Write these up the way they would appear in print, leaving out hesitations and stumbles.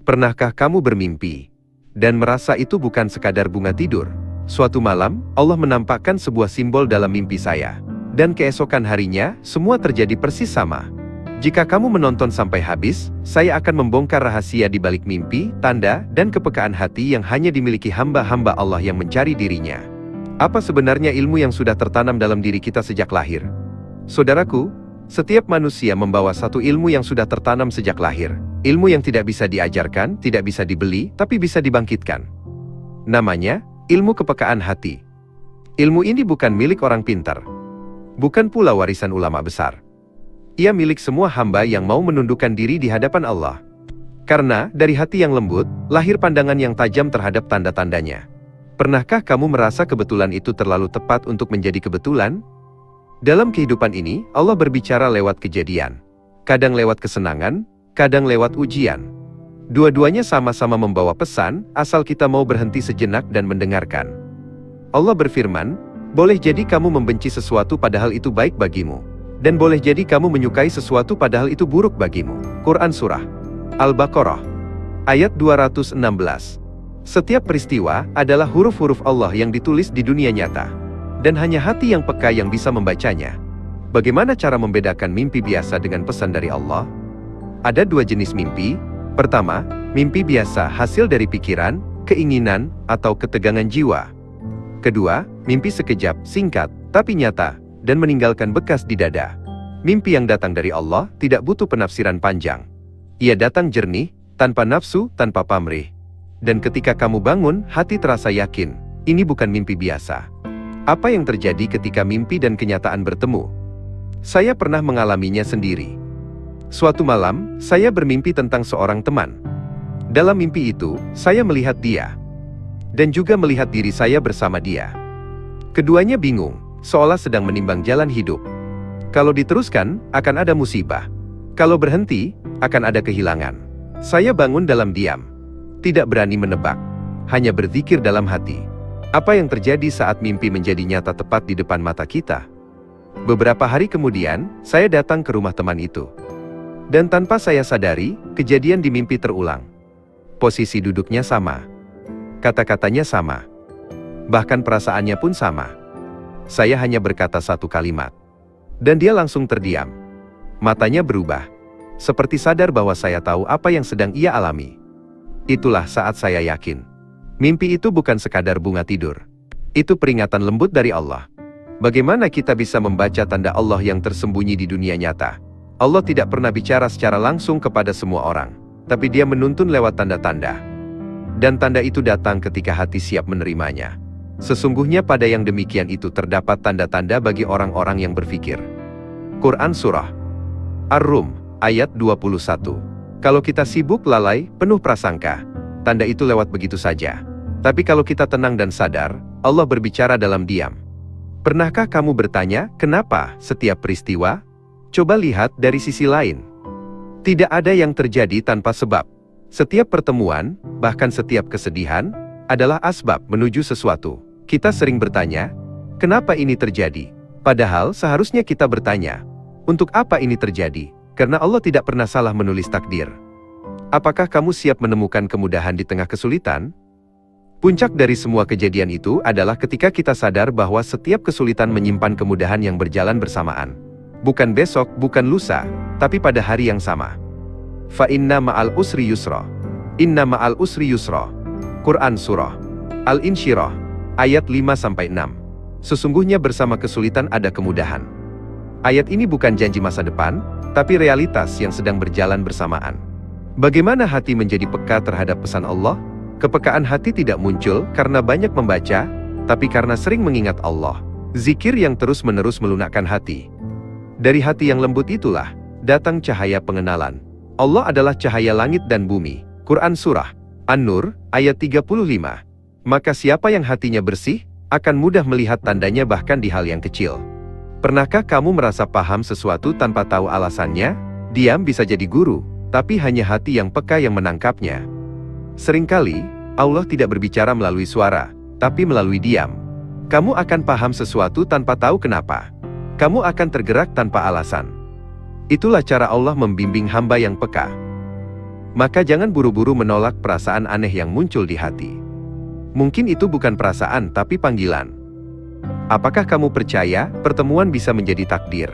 Pernahkah kamu bermimpi dan merasa itu bukan sekadar bunga tidur? Suatu malam, Allah menampakkan sebuah simbol dalam mimpi saya. Dan keesokan harinya, semua terjadi persis sama. Jika kamu menonton sampai habis, saya akan membongkar rahasia di balik mimpi, tanda, dan kepekaan hati yang hanya dimiliki hamba-hamba Allah yang mencari dirinya. Apa sebenarnya ilmu yang sudah tertanam dalam diri kita sejak lahir? Saudaraku, setiap manusia membawa satu ilmu yang sudah tertanam sejak lahir. Ilmu yang tidak bisa diajarkan, tidak bisa dibeli, tapi bisa dibangkitkan. Namanya, ilmu kepekaan hati. Ilmu ini bukan milik orang pintar. Bukan pula warisan ulama besar. Ia milik semua hamba yang mau menundukkan diri di hadapan Allah. Karena, dari hati yang lembut, lahir pandangan yang tajam terhadap tanda-tandanya. Pernahkah kamu merasa kebetulan itu terlalu tepat untuk menjadi kebetulan? Dalam kehidupan ini, Allah berbicara lewat kejadian. Kadang lewat kesenangan, kadang lewat ujian. Dua-duanya sama-sama membawa pesan, asal kita mau berhenti sejenak dan mendengarkan. Allah berfirman, boleh jadi kamu membenci sesuatu padahal itu baik bagimu. Dan boleh jadi kamu menyukai sesuatu padahal itu buruk bagimu. Quran Surah Al-Baqarah ayat 216. Setiap peristiwa adalah huruf-huruf Allah yang ditulis di dunia nyata. Dan hanya hati yang peka yang bisa membacanya. Bagaimana cara membedakan mimpi biasa dengan pesan dari Allah? Ada dua jenis mimpi. Pertama, mimpi biasa hasil dari pikiran, keinginan, atau ketegangan jiwa. Kedua, mimpi sekejap, singkat, tapi nyata, dan meninggalkan bekas di dada. Mimpi yang datang dari Allah tidak butuh penafsiran panjang. Ia datang jernih, tanpa nafsu, tanpa pamrih. Dan ketika kamu bangun, hati terasa yakin, ini bukan mimpi biasa. Apa yang terjadi ketika mimpi dan kenyataan bertemu? Saya pernah mengalaminya sendiri. Suatu malam, saya bermimpi tentang seorang teman. Dalam mimpi itu, saya melihat dia. Dan juga melihat diri saya bersama dia. Keduanya bingung, seolah sedang menimbang jalan hidup. Kalau diteruskan, akan ada musibah. Kalau berhenti, akan ada kehilangan. Saya bangun dalam diam. Tidak berani menebak. Hanya berzikir dalam hati. Apa yang terjadi saat mimpi menjadi nyata tepat di depan mata kita? Beberapa hari kemudian, saya datang ke rumah teman itu. Dan tanpa saya sadari, kejadian di mimpi terulang. Posisi duduknya sama. Kata-katanya sama. Bahkan perasaannya pun sama. Saya hanya berkata satu kalimat. Dan dia langsung terdiam. Matanya berubah. Seperti sadar bahwa saya tahu apa yang sedang ia alami. Itulah saat saya yakin. Mimpi itu bukan sekadar bunga tidur. Itu peringatan lembut dari Allah. Bagaimana kita bisa membaca tanda Allah yang tersembunyi di dunia nyata? Allah tidak pernah bicara secara langsung kepada semua orang. Tapi dia menuntun lewat tanda-tanda. Dan tanda itu datang ketika hati siap menerimanya. Sesungguhnya pada yang demikian itu terdapat tanda-tanda bagi orang-orang yang berfikir. Quran Surah Ar-Rum ayat 21. Kalau kita sibuk, lalai, penuh prasangka, tanda itu lewat begitu saja. Tapi kalau kita tenang dan sadar, Allah berbicara dalam diam. Pernahkah kamu bertanya, kenapa setiap peristiwa? Coba lihat dari sisi lain. Tidak ada yang terjadi tanpa sebab. Setiap pertemuan, bahkan setiap kesedihan, adalah asbab menuju sesuatu. Kita sering bertanya, kenapa ini terjadi? Padahal seharusnya kita bertanya, untuk apa ini terjadi? Karena Allah tidak pernah salah menulis takdir. Apakah kamu siap menemukan kemudahan di tengah kesulitan? Puncak dari semua kejadian itu adalah ketika kita sadar bahwa setiap kesulitan menyimpan kemudahan yang berjalan bersamaan. Bukan besok, bukan lusa, tapi pada hari yang sama. Fa inna ma'al usri yusra. Inna ma'al usri yusra. Quran Surah Al-Insyirah ayat 5-6. Sesungguhnya bersama kesulitan ada kemudahan. Ayat ini bukan janji masa depan, tapi realitas yang sedang berjalan bersamaan. Bagaimana hati menjadi peka terhadap pesan Allah? Kepekaan hati tidak muncul karena banyak membaca, tapi karena sering mengingat Allah. Zikir yang terus-menerus melunakkan hati. Dari hati yang lembut itulah datang cahaya pengenalan. Allah adalah cahaya langit dan bumi. Quran Surah An-Nur ayat 35. Maka siapa yang hatinya bersih, akan mudah melihat tandanya bahkan di hal yang kecil. Pernahkah kamu merasa paham sesuatu tanpa tahu alasannya? Diam bisa jadi guru, tapi hanya hati yang peka yang menangkapnya. Seringkali, Allah tidak berbicara melalui suara, tapi melalui diam. Kamu akan paham sesuatu tanpa tahu kenapa. Kamu akan tergerak tanpa alasan. Itulah cara Allah membimbing hamba yang peka. Maka jangan buru-buru menolak perasaan aneh yang muncul di hati. Mungkin itu bukan perasaan tapi panggilan. Apakah kamu percaya pertemuan bisa menjadi takdir?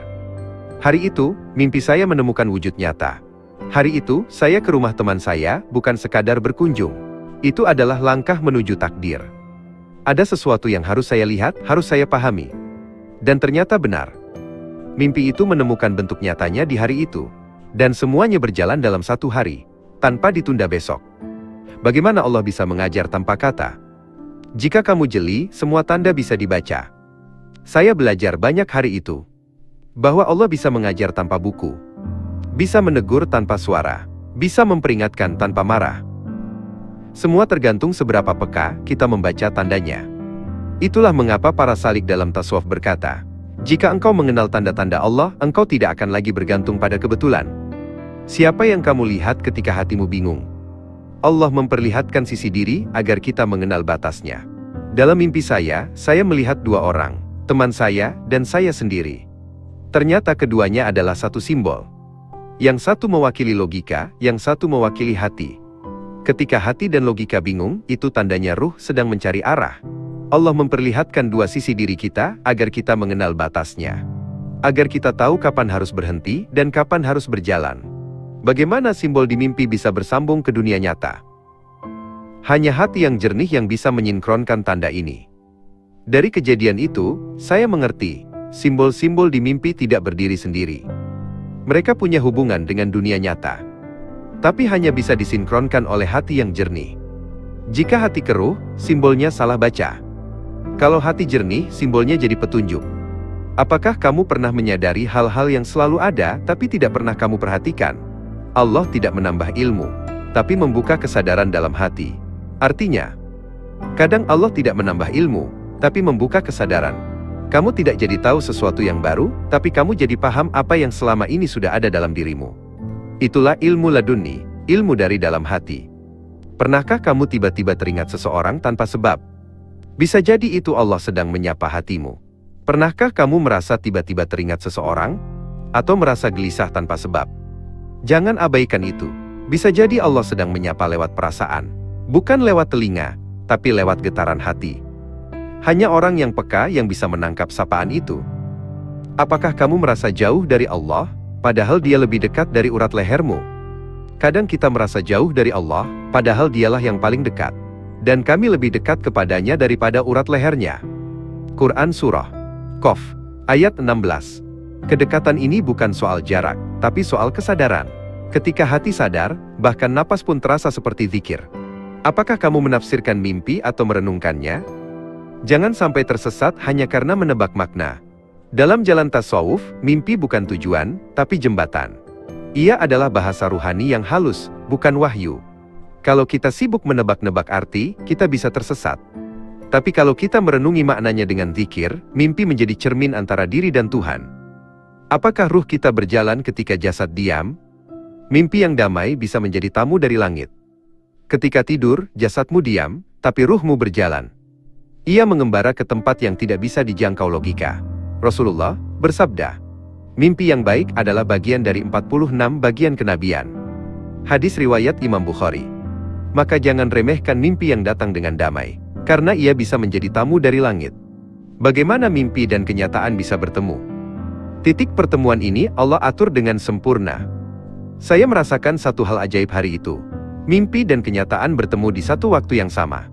Hari itu, mimpi saya menemukan wujud nyata. Hari itu, saya ke rumah teman saya, bukan sekadar berkunjung. Itu adalah langkah menuju takdir. Ada sesuatu yang harus saya lihat, harus saya pahami. Dan ternyata benar. Mimpi itu menemukan bentuk nyatanya di hari itu. Dan semuanya berjalan dalam satu hari, tanpa ditunda besok. Bagaimana Allah bisa mengajar tanpa kata? Jika kamu jeli, semua tanda bisa dibaca. Saya belajar banyak hari itu. Bahwa Allah bisa mengajar tanpa buku. Bisa menegur tanpa suara. Bisa memperingatkan tanpa marah. Semua tergantung seberapa peka kita membaca tandanya. Itulah mengapa para salik dalam tasawuf berkata, jika engkau mengenal tanda-tanda Allah, engkau tidak akan lagi bergantung pada kebetulan. Siapa yang kamu lihat ketika hatimu bingung? Allah memperlihatkan sisi diri agar kita mengenal batasnya. Dalam mimpi saya melihat dua orang, teman saya dan saya sendiri. Ternyata keduanya adalah satu simbol. Yang satu mewakili logika, yang satu mewakili hati. Ketika hati dan logika bingung, itu tandanya ruh sedang mencari arah. Allah memperlihatkan dua sisi diri kita agar kita mengenal batasnya. Agar kita tahu kapan harus berhenti dan kapan harus berjalan. Bagaimana simbol di mimpi bisa bersambung ke dunia nyata? Hanya hati yang jernih yang bisa menyinkronkan tanda ini. Dari kejadian itu, saya mengerti, simbol-simbol di mimpi tidak berdiri sendiri. Mereka punya hubungan dengan dunia nyata. Tapi hanya bisa disinkronkan oleh hati yang jernih. Jika hati keruh, simbolnya salah baca. Kalau hati jernih, simbolnya jadi petunjuk. Apakah kamu pernah menyadari hal-hal yang selalu ada tapi tidak pernah kamu perhatikan? Allah tidak menambah ilmu, tapi membuka kesadaran dalam hati. Artinya, kadang Allah tidak menambah ilmu, tapi membuka kesadaran. Kamu tidak jadi tahu sesuatu yang baru, tapi kamu jadi paham apa yang selama ini sudah ada dalam dirimu. Itulah ilmu laduni, ilmu dari dalam hati. Pernahkah kamu tiba-tiba teringat seseorang tanpa sebab? Bisa jadi itu Allah sedang menyapa hatimu. Pernahkah kamu merasa tiba-tiba teringat seseorang? Atau merasa gelisah tanpa sebab? Jangan abaikan itu. Bisa jadi Allah sedang menyapa lewat perasaan. Bukan lewat telinga, tapi lewat getaran hati. Hanya orang yang peka yang bisa menangkap sapaan itu. Apakah kamu merasa jauh dari Allah, padahal Dia lebih dekat dari urat lehermu? Kadang kita merasa jauh dari Allah, padahal Dialah yang paling dekat. Dan kami lebih dekat kepadanya daripada urat lehernya. Quran Surah Qaf, ayat 16. Kedekatan ini bukan soal jarak, tapi soal kesadaran. Ketika hati sadar, bahkan napas pun terasa seperti zikir. Apakah kamu menafsirkan mimpi atau merenungkannya? Jangan sampai tersesat hanya karena menebak makna. Dalam jalan tasawuf, mimpi bukan tujuan, tapi jembatan. Ia adalah bahasa ruhani yang halus, bukan wahyu. Kalau kita sibuk menebak-nebak arti, kita bisa tersesat. Tapi kalau kita merenungi maknanya dengan zikir, mimpi menjadi cermin antara diri dan Tuhan. Apakah ruh kita berjalan ketika jasad diam? Mimpi yang damai bisa menjadi tamu dari langit. Ketika tidur, jasadmu diam, tapi ruhmu berjalan. Ia mengembara ke tempat yang tidak bisa dijangkau logika. Rasulullah bersabda, mimpi yang baik adalah bagian dari 46 bagian kenabian. Hadis riwayat Imam Bukhari. Maka jangan remehkan mimpi yang datang dengan damai, karena ia bisa menjadi tamu dari langit. Bagaimana mimpi dan kenyataan bisa bertemu? Titik pertemuan ini Allah atur dengan sempurna. Saya merasakan satu hal ajaib hari itu. Mimpi dan kenyataan bertemu di satu waktu yang sama.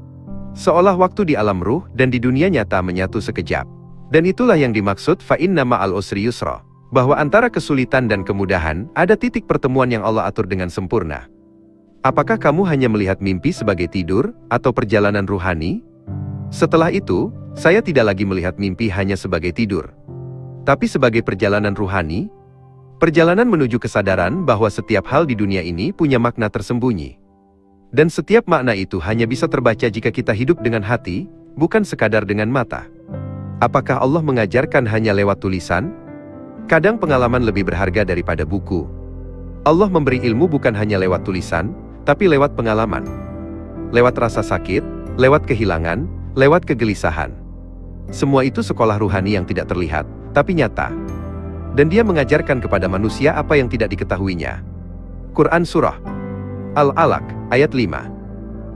Seolah waktu di alam ruh dan di dunia nyata menyatu sekejap. Dan itulah yang dimaksud fa inna ma'al usri yusra, bahwa antara kesulitan dan kemudahan ada titik pertemuan yang Allah atur dengan sempurna. Apakah kamu hanya melihat mimpi sebagai tidur, atau perjalanan ruhani? Setelah itu, saya tidak lagi melihat mimpi hanya sebagai tidur. Tapi sebagai perjalanan ruhani, perjalanan menuju kesadaran bahwa setiap hal di dunia ini punya makna tersembunyi. Dan setiap makna itu hanya bisa terbaca jika kita hidup dengan hati, bukan sekadar dengan mata. Apakah Allah mengajarkan hanya lewat tulisan? Kadang pengalaman lebih berharga daripada buku. Allah memberi ilmu bukan hanya lewat tulisan, tapi lewat pengalaman. Lewat rasa sakit, lewat kehilangan, lewat kegelisahan. Semua itu sekolah ruhani yang tidak terlihat, tapi nyata. Dan Dia mengajarkan kepada manusia apa yang tidak diketahuinya. Quran Surah Al-Alaq, ayat 5.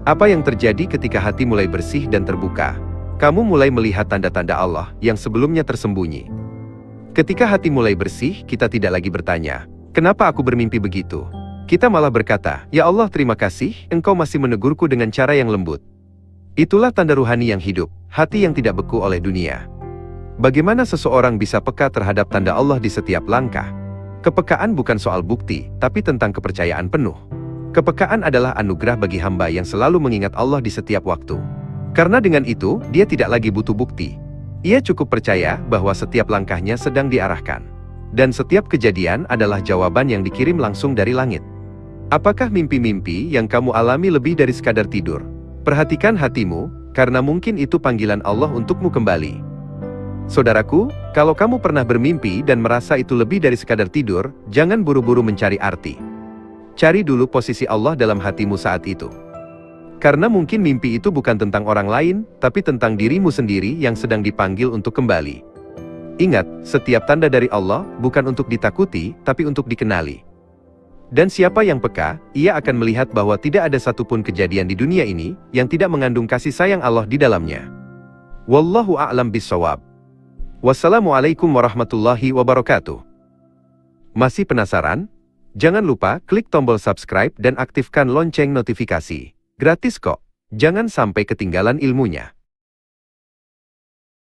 Apa yang terjadi ketika hati mulai bersih dan terbuka? Kamu mulai melihat tanda-tanda Allah yang sebelumnya tersembunyi. Ketika hati mulai bersih, kita tidak lagi bertanya, "Kenapa aku bermimpi begitu?" Kita malah berkata, "Ya Allah, terima kasih, Engkau masih menegurku dengan cara yang lembut." Itulah tanda ruhani yang hidup, hati yang tidak beku oleh dunia. Bagaimana seseorang bisa peka terhadap tanda Allah di setiap langkah? Kepekaan bukan soal bukti, tapi tentang kepercayaan penuh. Kepekaan adalah anugerah bagi hamba yang selalu mengingat Allah di setiap waktu. Karena dengan itu, dia tidak lagi butuh bukti. Ia cukup percaya bahwa setiap langkahnya sedang diarahkan. Dan setiap kejadian adalah jawaban yang dikirim langsung dari langit. Apakah mimpi-mimpi yang kamu alami lebih dari sekadar tidur? Perhatikan hatimu, karena mungkin itu panggilan Allah untukmu kembali. Saudaraku, kalau kamu pernah bermimpi dan merasa itu lebih dari sekadar tidur, jangan buru-buru mencari arti. Cari dulu posisi Allah dalam hatimu saat itu. Karena mungkin mimpi itu bukan tentang orang lain, tapi tentang dirimu sendiri yang sedang dipanggil untuk kembali. Ingat, setiap tanda dari Allah bukan untuk ditakuti, tapi untuk dikenali. Dan siapa yang peka, ia akan melihat bahwa tidak ada satupun kejadian di dunia ini yang tidak mengandung kasih sayang Allah di dalamnya. Wallahu a'lam bishawab. Wassalamualaikum warahmatullahi wabarakatuh. Masih penasaran? Jangan lupa klik tombol subscribe dan aktifkan lonceng notifikasi. Gratis kok. Jangan sampai ketinggalan ilmunya.